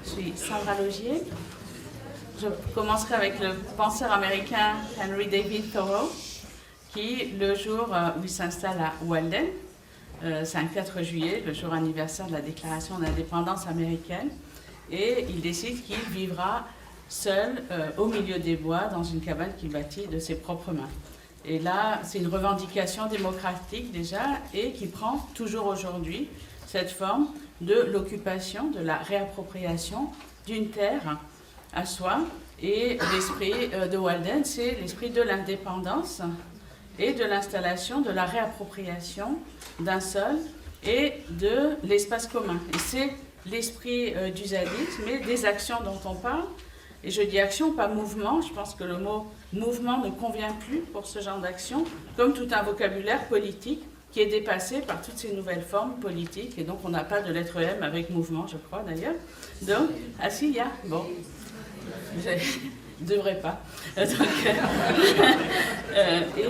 Je suis Sandra Logier. Je commencerai avec le penseur américain Henry David Thoreau, qui, le jour où il s'installe à Walden, c'est un 4 juillet, le jour anniversaire de la déclaration d'indépendance américaine, et il décide qu'il vivra seul au milieu des bois dans une cabane qu'il bâtit de ses propres mains. Et là, c'est une revendication démocratique déjà, et qui prend toujours aujourd'hui cette forme de l'occupation, de la réappropriation d'une terre à soi. Et l'esprit de Walden, c'est l'esprit de l'indépendance et de l'installation, de la réappropriation d'un sol et de l'espace commun. Et c'est l'esprit du zadisme et des actions dont on parle. Et je dis action, pas mouvement. Je pense que le mot mouvement ne convient plus pour ce genre d'action, comme tout un vocabulaire politique qui est dépassé par toutes ces nouvelles formes politiques. Et donc, on n'a pas de lettre M avec mouvement, je crois, d'ailleurs. Donc, ah si, il y a. Bon. Je ne devrais pas. Donc, et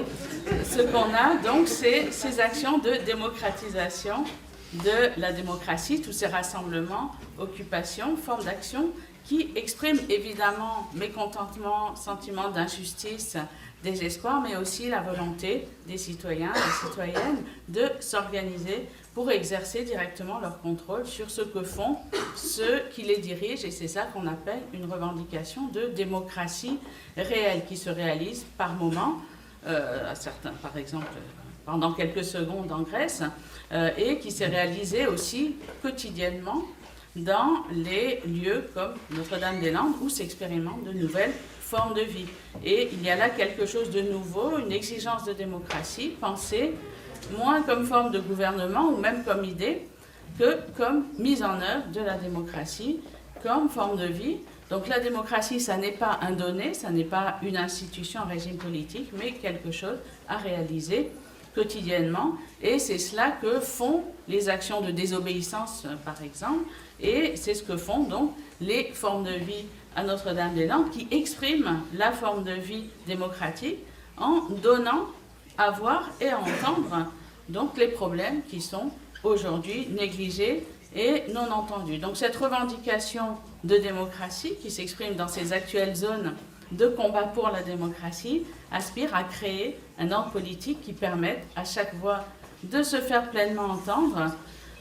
ce qu'on a, donc, c'est ces actions de démocratisation de la démocratie, tous ces rassemblements, occupations, formes d'action qui expriment évidemment mécontentement, sentiment d'injustice, désespoir, mais aussi la volonté des citoyens, des citoyennes de s'organiser pour exercer directement leur contrôle sur ce que font ceux qui les dirigent. Et c'est ça qu'on appelle une revendication de démocratie réelle qui se réalise par moments, certains, par exemple, pendant quelques secondes en Grèce, et qui s'est réalisée aussi quotidiennement dans les lieux comme Notre-Dame-des-Landes où s'expérimentent de nouvelles formes de vie. Et il y a là quelque chose de nouveau, une exigence de démocratie, pensée moins comme forme de gouvernement ou même comme idée que comme mise en œuvre de la démocratie, comme forme de vie. Donc la démocratie, ça n'est pas un donné, ça n'est pas une institution, un régime politique, mais quelque chose à réaliser quotidiennement. Et c'est cela que font les actions de désobéissance, par exemple, et c'est ce que font donc les formes de vie à Notre-Dame-des-Landes qui expriment la forme de vie démocratique en donnant à voir et à entendre donc les problèmes qui sont aujourd'hui négligés et non entendus. Donc cette revendication de démocratie qui s'exprime dans ces actuelles zones de combat pour la démocratie aspire à créer un ordre politique qui permette à chaque voix de se faire pleinement entendre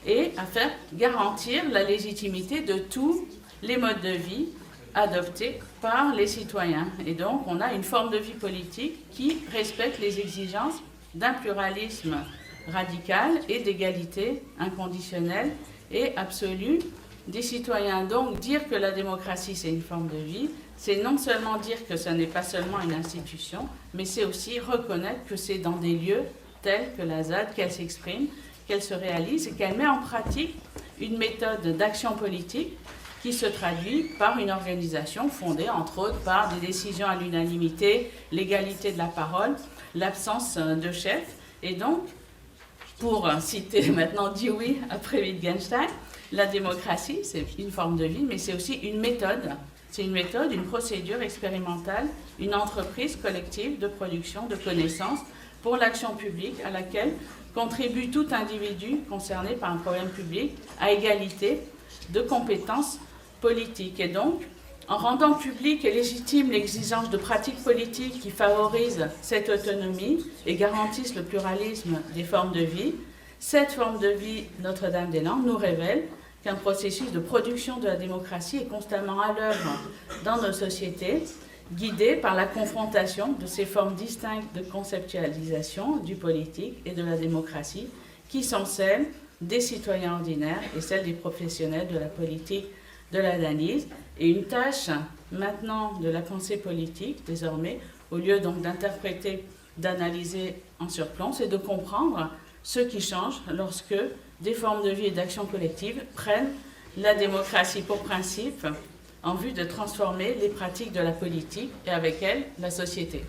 et à faire garantir la légitimité de tous les modes de vie adoptés par les citoyens. Et donc, on a une forme de vie politique qui respecte les exigences d'un pluralisme radical et d'égalité inconditionnelle et absolue des citoyens. Donc, dire que la démocratie, c'est une forme de vie, c'est non seulement dire que ce n'est pas seulement une institution, mais c'est aussi reconnaître que c'est dans des lieux tels que la ZAD qu'elle s'exprime, qu'elle se réalise et qu'elle met en pratique une méthode d'action politique qui se traduit par une organisation fondée, entre autres, par des décisions à l'unanimité, l'égalité de la parole, l'absence de chef. Et donc, pour citer maintenant Dewey après Wittgenstein, la démocratie, c'est une forme de vie, mais c'est aussi une méthode. C'est une méthode, une procédure expérimentale, une entreprise collective de production de connaissances pour l'action publique à laquelle contribue tout individu concerné par un problème public à égalité de compétences politiques. Et donc, en rendant publique et légitime l'exigence de pratiques politiques qui favorisent cette autonomie et garantissent le pluralisme des formes de vie, cette forme de vie Notre-Dame-des-Landes nous révèle qu'un processus de production de la démocratie est constamment à l'œuvre dans nos sociétés, guidé par la confrontation de ces formes distinctes de conceptualisation du politique et de la démocratie, qui sont celles des citoyens ordinaires et celles des professionnels de la politique, de l'analyse, et une tâche maintenant de la pensée politique, désormais, au lieu donc d'interpréter, d'analyser en surplomb, c'est de comprendre ce qui change lorsque des formes de vie et d'action collective prennent la démocratie pour principe en vue de transformer les pratiques de la politique et avec elle la société.